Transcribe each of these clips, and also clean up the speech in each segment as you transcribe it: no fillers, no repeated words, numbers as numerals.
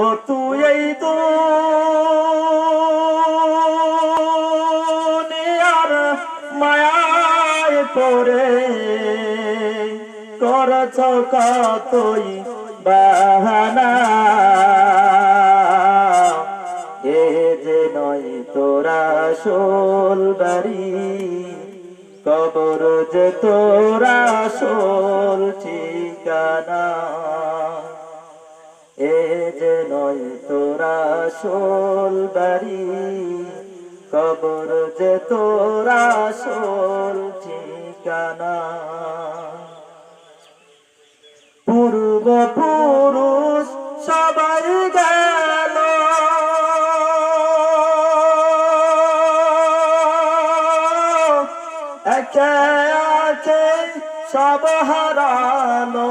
ও তুই এই দুনিয়ার মায়ায় পড়ে করছ কতই বাহানা, এ যে নয় তোরা আসল বাড়ি, কবর যে তোরা আসল ঠিকানা। এ যে নয় তোরা আসল বাড়ি, কবর যে তোরা আসল ঠিকানা। পূর্বপুরুষ সবাই গেল, একে একে সব হারালো।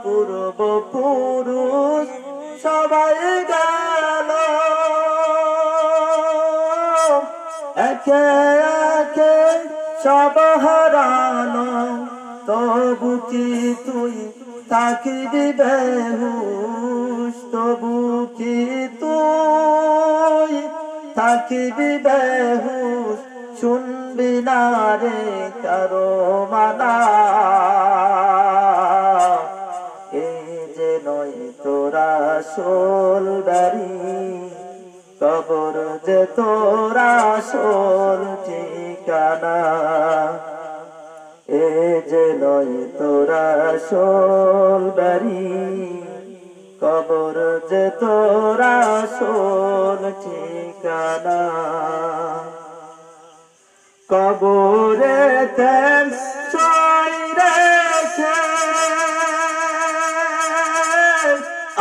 পূর্বপুরুষ সবাই গেল, একে একে সব হারালো। তবু কি তুই থাকিবি বেহুশ, তবু কি তুই থাকিবি বেহুশ, শুনবি না রে কারো মানা। এই যে নয় তোরা আসল বাড়ি, কবর যে তোরা আসল ঠিকানা। এ যে নয় তোরা আসল বাড়ি, কবর যে তোরা আসল ঠিকানা। কবরেতে ছয় রেখে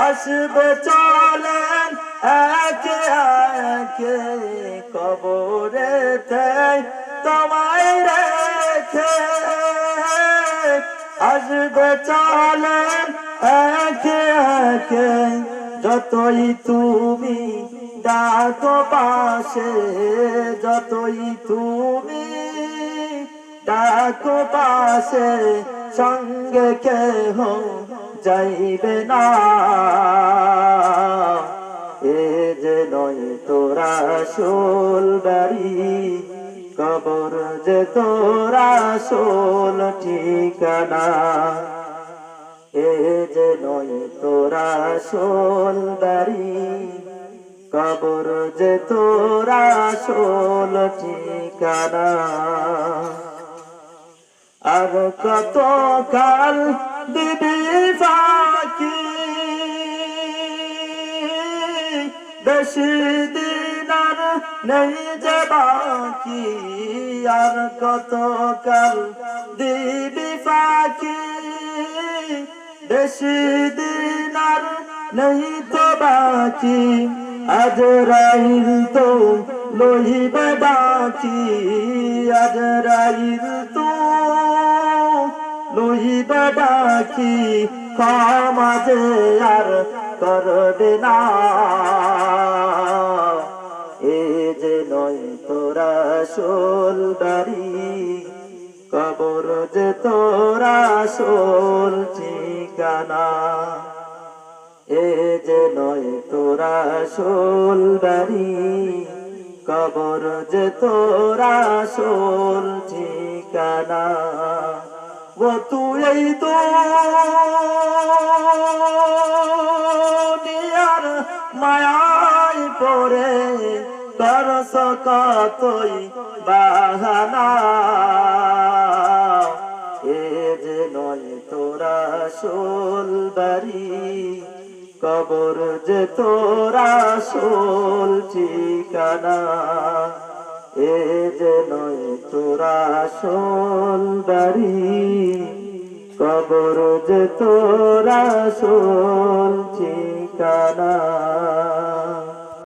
আসবে চলেন একে একে, কবরেতে তোমায় রেখে আসবে চলেন একে একে। যতই তুমি ডাকো পাশে, যতই তুমি ডাকো পাশে, সঙ্গে কেহ যাইবে না। এ যে নয় তোরা আসল বাড়ি, কবর যে তোরা আসল ঠিকানা। এ যে নয় তোরা আসল বাড়ি, কবর যে তোরা আসল ঠিকানা। আর কত কাল দিবি ফাঁকি, বেশি দিন আর নেই যে বাকি। আর কত কাল দিবি ফাঁকি, বেশি দিন আর নেই তো বাকি। আজরাইল তো লইবে বাকি, আজরাইল তো লইবে বাকি। ক্ষমা যে আর করবে না। এ যে নয় তোরা আসল বাড়ি, কবর যে তোরা আসল ঠিকানা। এ যে নয় তোরা আসল বাড়ি, কবর যে তোরা আসল ঠিকানা। ও তুই এই দুনিয়ার মায়ায় পড়ে করছ কতই বাহানা। এ যে নয় তোরা আসল বাড়ি, কবর যে তোরা আসল ঠিকানা। এ যে নয় তোরা আসল বাড়ি, কবর যে তোরা আসল ঠিকানা।